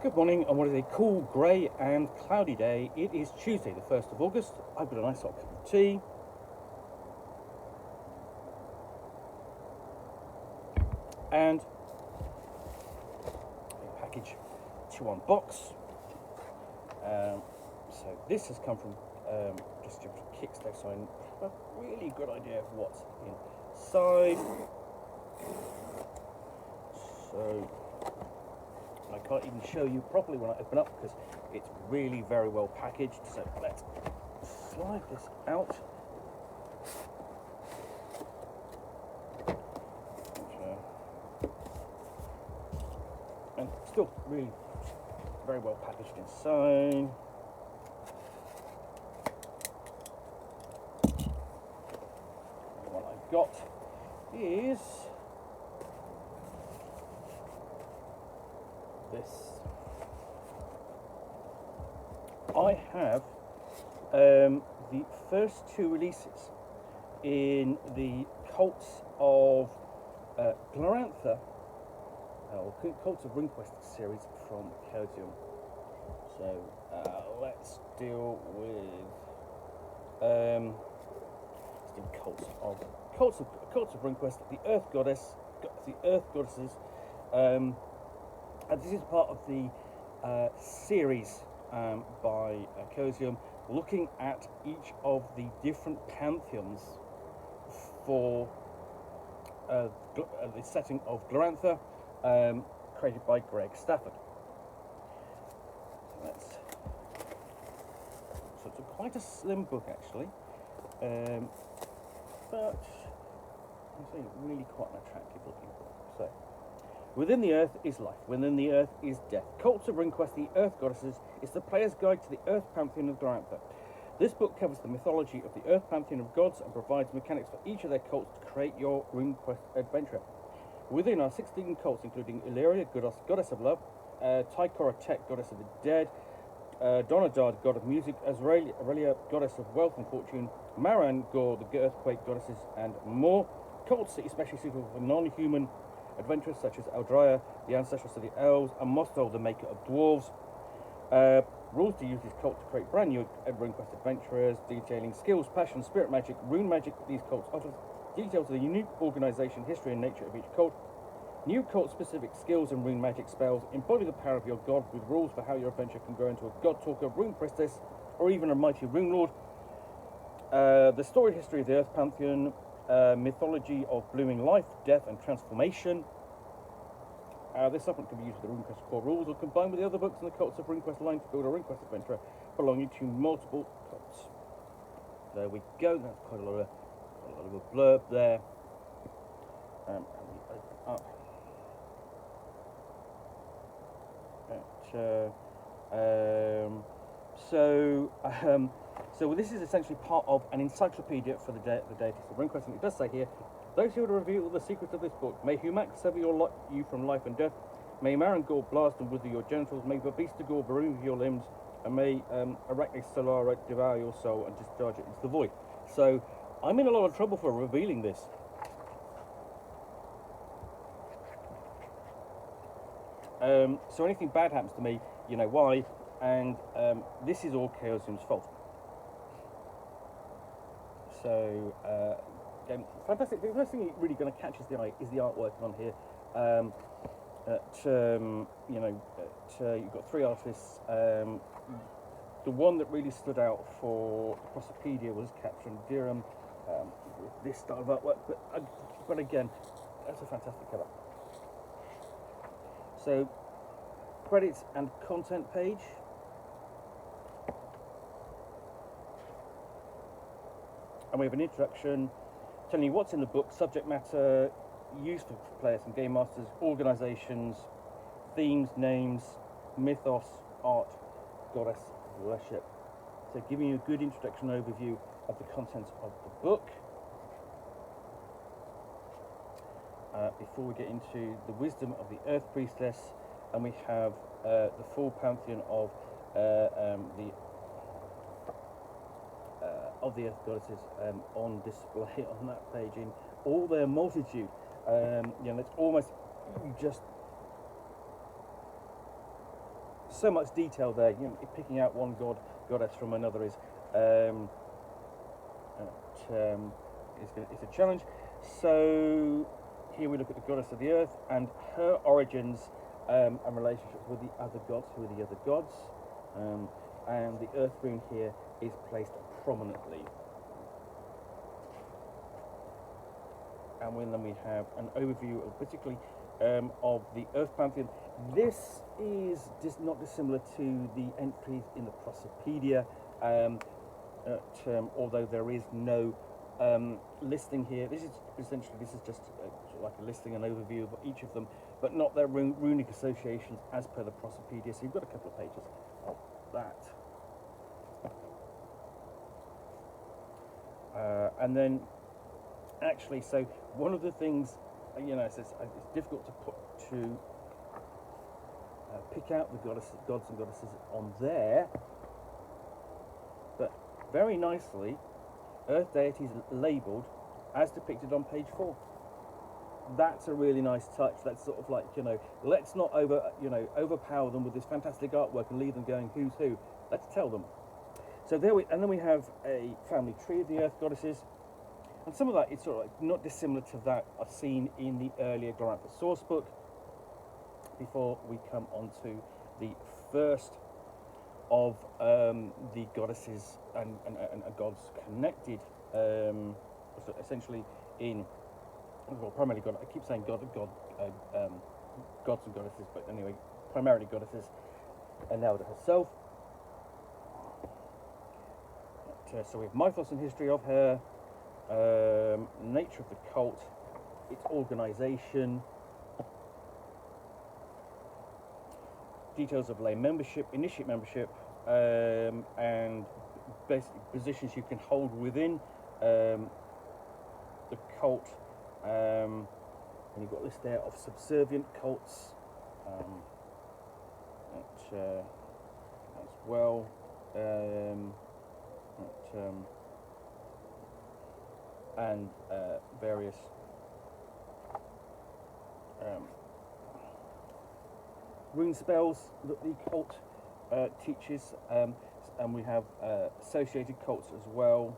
Good morning on what is a cool, grey and cloudy day. It is Tuesday the 1st of August. I've got a nice hot cup of tea. And a package to unbox. So this has come from distributor Kickstarter, so I have a really good idea of what's inside. So I can't even show you properly when I open up because it's really very well packaged. So let's slide this out. And still really very well packaged inside. And what I've got is this. I have the first two releases in the Cults of Glorantha, or Cults of RuneQuest series from Chaosium. So let's deal with Cults of RuneQuest, the Earth Goddesses. And this is part of the series by Chaosium, looking at each of the different pantheons for the setting of Glorantha, created by Greg Stafford. So it's quite a slim book actually, but it's really quite an attractive looking book. So, within the earth is life, within the earth is death. Cults of RuneQuest, the Earth Goddesses, is the player's guide to the Earth Pantheon of Glorantha. This book covers the mythology of the Earth Pantheon of gods and provides mechanics for each of their cults to create your RuneQuest adventure. Within are 16 cults, including Illyria, goddess of love, Tykora Tech, goddess of the dead, Donadad, god of music, Aurelia, goddess of wealth and fortune, Maran, Gore, the earthquake goddesses, and more. Cults especially suitable for non-human adventurers such as Aldria, the ancestress of the elves, and Mostel, the maker of dwarves. Rules to use this cult to create brand new RuneQuest adventurers, detailing skills, passion, spirit magic, rune magic. These cults offer details of the unique organization, history, and nature of each cult. New cult-specific skills and rune magic spells embody the power of your god, with rules for how your adventure can grow into a god talker, rune priestess, or even a mighty rune lord. The storied history of the Earth Pantheon, mythology of blooming life, death, and transformation. This supplement can be used with the RuneQuest core rules or combined with the other books in the Cults of RuneQuest line to build a RuneQuest adventure belonging to multiple cults. There we go. That's quite a lot of a blurb there. And we open up. So this is essentially part of an encyclopedia for the deities of RuneQuest, and it does say here, those who would reveal the secrets of this book, may Humac sever you from life and death, may Marangor blast and wither your genitals, may Babistagor remove your limbs, and may Arachne Solara devour your soul and discharge it into the void. So I'm in a lot of trouble for revealing this. So anything bad happens to me, you know why, and this is all Chaosium's fault. So, again, fantastic. The first thing that really going to catch the eye is the artwork on here. You've got three artists. The one that really stood out for Crossopedia was Captain Dirham, with this style of artwork. But again, that's a fantastic cover. So, credits and content page. And we have an introduction telling you what's in the book, subject matter, useful for players and game masters, organizations, themes, names, mythos, art, goddess, worship. So giving you a good introduction overview of the contents of the book. Before we get into the wisdom of the Earth Priestess, and we have the full pantheon of the Earth Goddesses on display on that page in all their multitude. It's almost just so much detail there. You know, picking out one goddess from another is a challenge. So here we look at the goddess of the earth and her origins and relationships with the other gods. Who are the other gods? And the earth rune here is placed prominently. And then we have an overview of particularly of the Earth Pantheon. This is just not dissimilar to the entries in the Prosopedia, although there is no listing here. This is just like a listing, an overview of each of them, but not their runic associations as per the Prosopedia. So you've got a couple of pages of that. And then, actually, so one of the things, you know, it's difficult to pick out the gods and goddesses on there, but very nicely, Earth deities labelled as depicted on page 4. That's a really nice touch. That's sort of like, you know, let's not overpower them with this fantastic artwork and leave them going who's who. Let's tell them. So and then we have a family tree of the Earth goddesses, and some of that is sort of like not dissimilar to that I've seen in the earlier Glorantha source book. Before we come on to the first of the goddesses and gods connected, so essentially in, well, primarily God. I keep saying gods and goddesses, but anyway, primarily goddesses, and Nelda herself. So we have mythos and history of her, nature of the cult, its organisation, details of lay membership, initiate membership, and basic positions you can hold within the cult. And you've got a list there of subservient cults as well. And various rune spells that the cult teaches, and we have associated cults as well.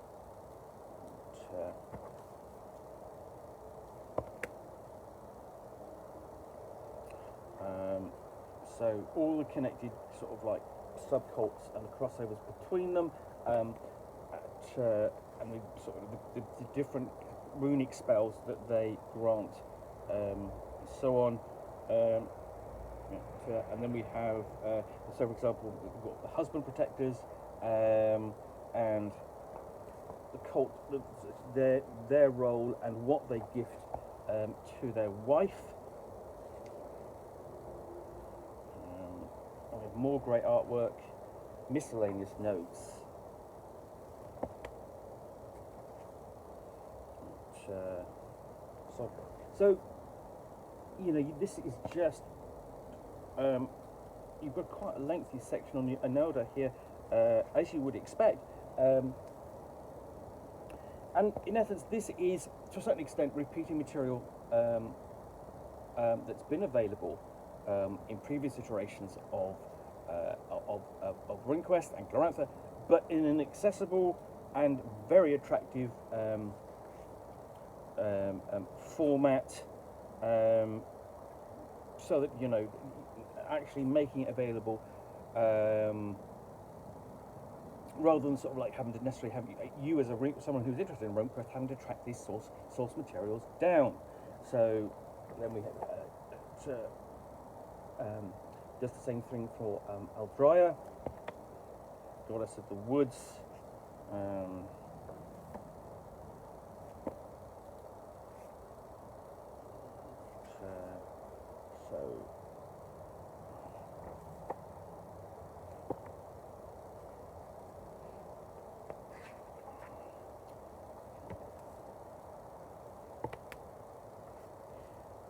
So all the connected sort of like subcults and the crossovers between them, and we sort of the different runic spells that they grant, so on. And then we have, so for example, we've got the husband protectors, and the cult, their role and what they gift to their wife. We have more great artwork, miscellaneous notes. So, you know, this is just, you've got quite a lengthy section on your Nelda here, as you would expect. And in essence, this is, to a certain extent, repeating material that's been available in previous iterations of RuneQuest and Glorantha, but in an accessible and very attractive format, so that, you know, actually making it available, rather than sort of like having to necessarily have you as someone who's interested in RuneQuest having to track these source materials down. So then we have just the same thing for Aldrya, goddess of the woods.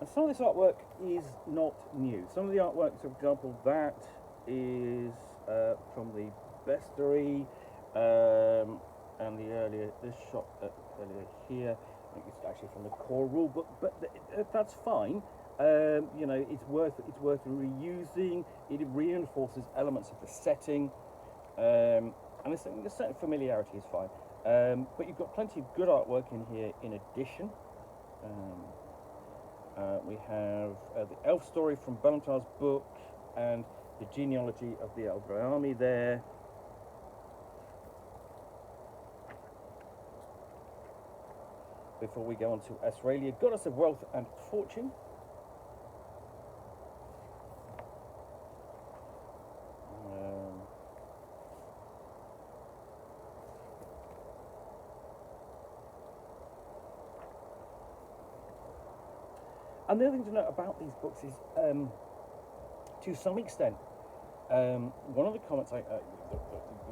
And some of this artwork is not new. Some of the artwork, for example, that is from the bestiary, and this shot earlier here, I think it's actually from the core rule book, but that's fine. You know, it's worth reusing. It reinforces elements of the setting, and there's a certain familiarity is fine. But you've got plenty of good artwork in here. In addition, we have the elf story from Balantar's book and the genealogy of the Eldrey army there. Before we go on to Australia, goddess of wealth and fortune. And the other thing to note about these books is, to some extent, one of the comments that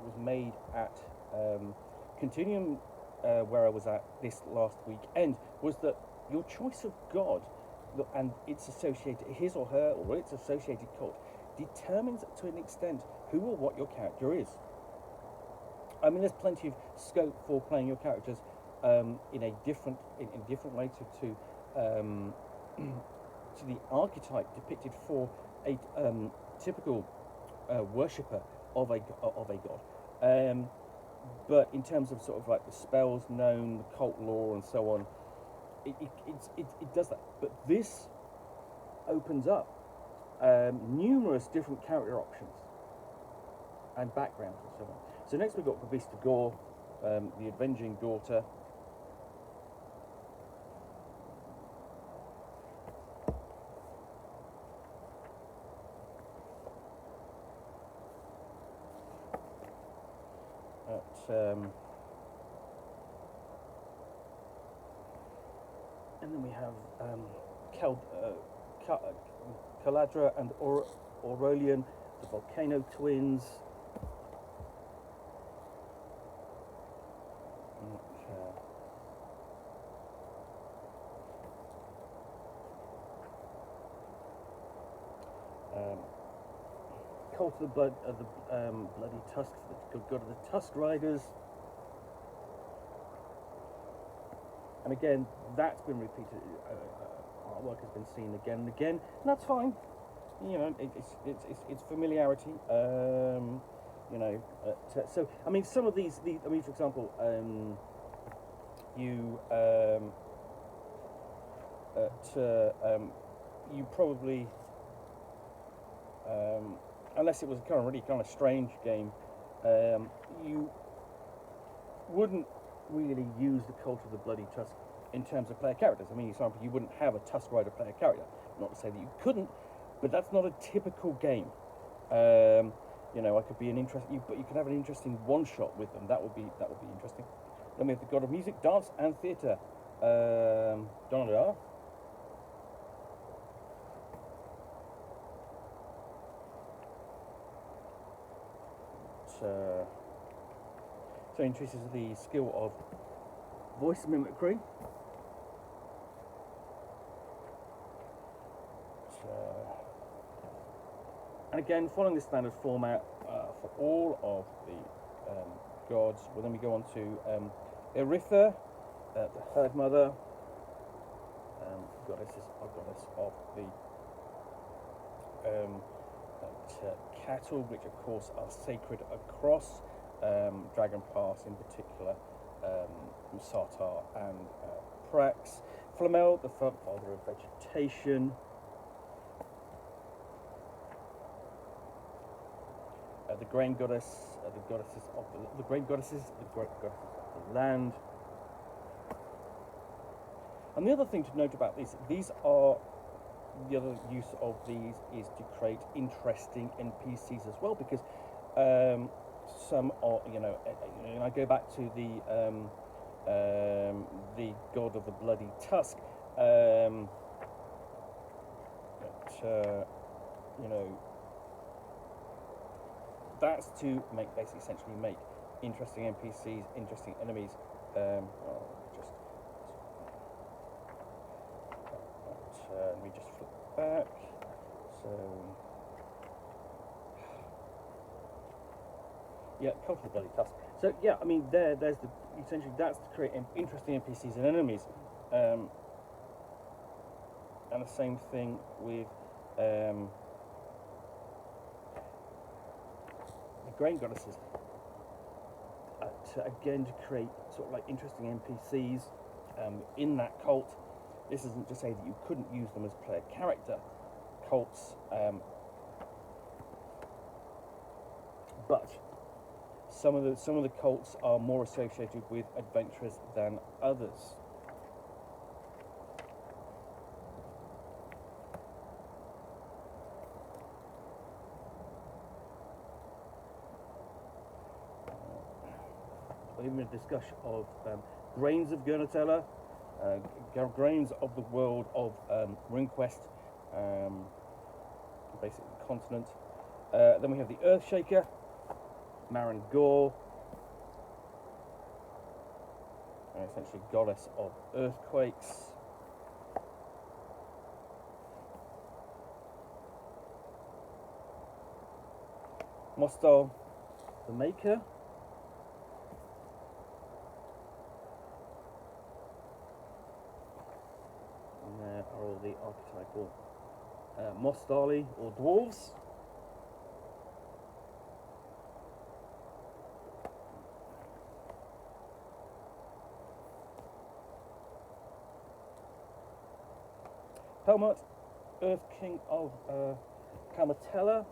was made at Continuum, where I was at this last weekend, was that your choice of god and its associated, his or her or its associated cult, determines to an extent who or what your character is. I mean, there's plenty of scope for playing your characters in a different way to the archetype depicted for a typical worshipper of a god. But in terms of sort of like the spells known, the cult lore, and so on, it does that. But this opens up numerous different character options and backgrounds and so on. So next we've got Gavista Gore, the Avenging Daughter. And then we have Caladra and Aurelian, the Volcano Twins. Cult of the Bloody Tusk, the god of the Tusk Riders. And again, that's been repeated. Artwork has been seen again and again, and that's fine. You know, it's familiarity. You know, so I mean, some of these. I mean, for example, you probably, unless it was a really kind of strange game, you wouldn't really use the Cult of the Bloody Tusk in terms of player characters. I mean, for example, you wouldn't have a Tusk Rider player character. Not to say that you couldn't, but that's not a typical game. You know, I could be an interesting, but you could have an interesting one-shot with them. That would be interesting. Then we have the God of Music, Dance, and Theatre, Donald. So increases the skill of voice mimicry. And again, following the standard format for all of the gods. Well, then we go on to Eritha, the Herd Mother, goddess of the cattle, which of course are sacred across Dragon Pass in particular, Sartar and Prax. Flamel, the father of vegetation. The grain goddess, the grain goddesses of the land. And the other thing to note about these are, the other use of these is to create interesting NPCs as well, because some are, you know, and I go back to the god of the Bloody Tusk, you know, that's to essentially make interesting NPCs, interesting enemies. Let me just flip back. So, yeah, Cult of the Bloody Tusk. So yeah, I mean, there's the essentially that's to create interesting NPCs and enemies. and the same thing with the Grain Goddesses. Again, to create sort of like interesting NPCs in that cult. This isn't to say that you couldn't use them as player character cults, but some of the cults are more associated with adventurers than others. Even a discussion of grains of Glorantha, grains of the world of RuneQuest, basically the continent. Then we have the Earthshaker, Marin Gore, essentially goddess of earthquakes. Mostal, the Maker. And there are all the archetypal Mostali, or dwarves. Helmut, Earth King of Kamatella.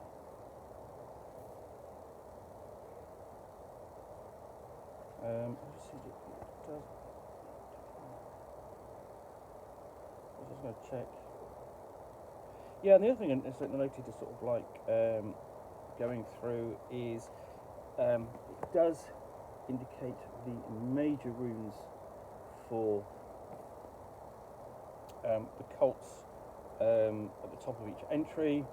I'm just going to check. Yeah, and the other thing I noted to sort of like going through is it does indicate the major runes for the cults at the top of each entry.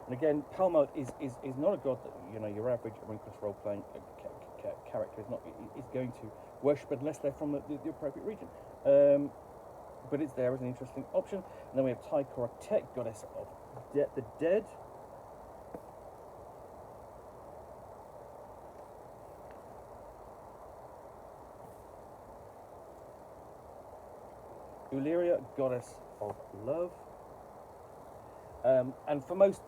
And again, Palmode is not a god that, you know, your average RuneQuest role-playing character is going to worship unless they're from the appropriate region. But it's there as an interesting option. And then we have Tycora Tech, goddess of the dead. Illyria, goddess of love. And for most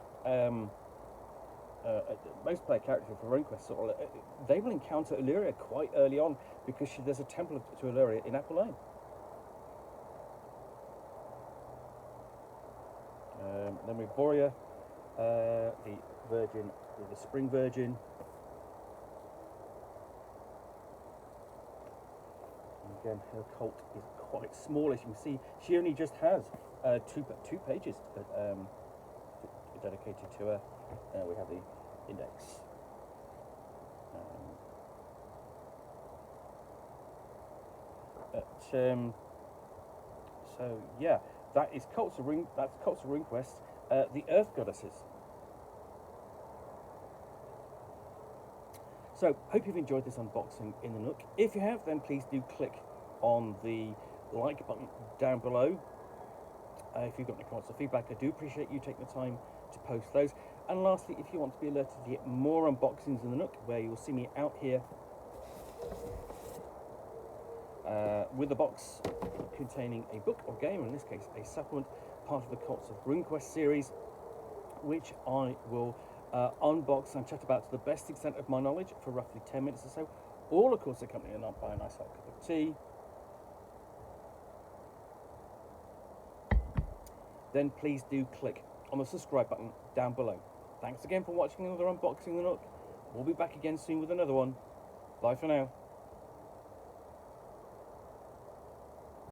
player characters for RuneQuest, they will encounter Illyria quite early on because there's a temple to Illyria in Apple Lane. Then we have Boria, the Virgin, the Spring Virgin. And again, her cult is quite small, as you can see. She only just has two pages dedicated to her. We have the index. So yeah, that is Cults of RuneQuest, the Earth Goddesses. So hope you've enjoyed this unboxing in the Nook. If you have, then please do click on the like button down below. If you've got any comments or feedback, I do appreciate you taking the time to post those. And lastly, if you want to be alerted to get more unboxings in the Nook, where you'll see me out here with a box containing a book or game, in this case a supplement, part of the Cults of RuneQuest series, which I will unbox and chat about to the best extent of my knowledge for roughly 10 minutes or so, all of course accompanied by a nice hot cup of tea. Then please do click on the subscribe button down below. Thanks again for watching another unboxing of the Nook. We'll be back again soon with another one. Bye for now.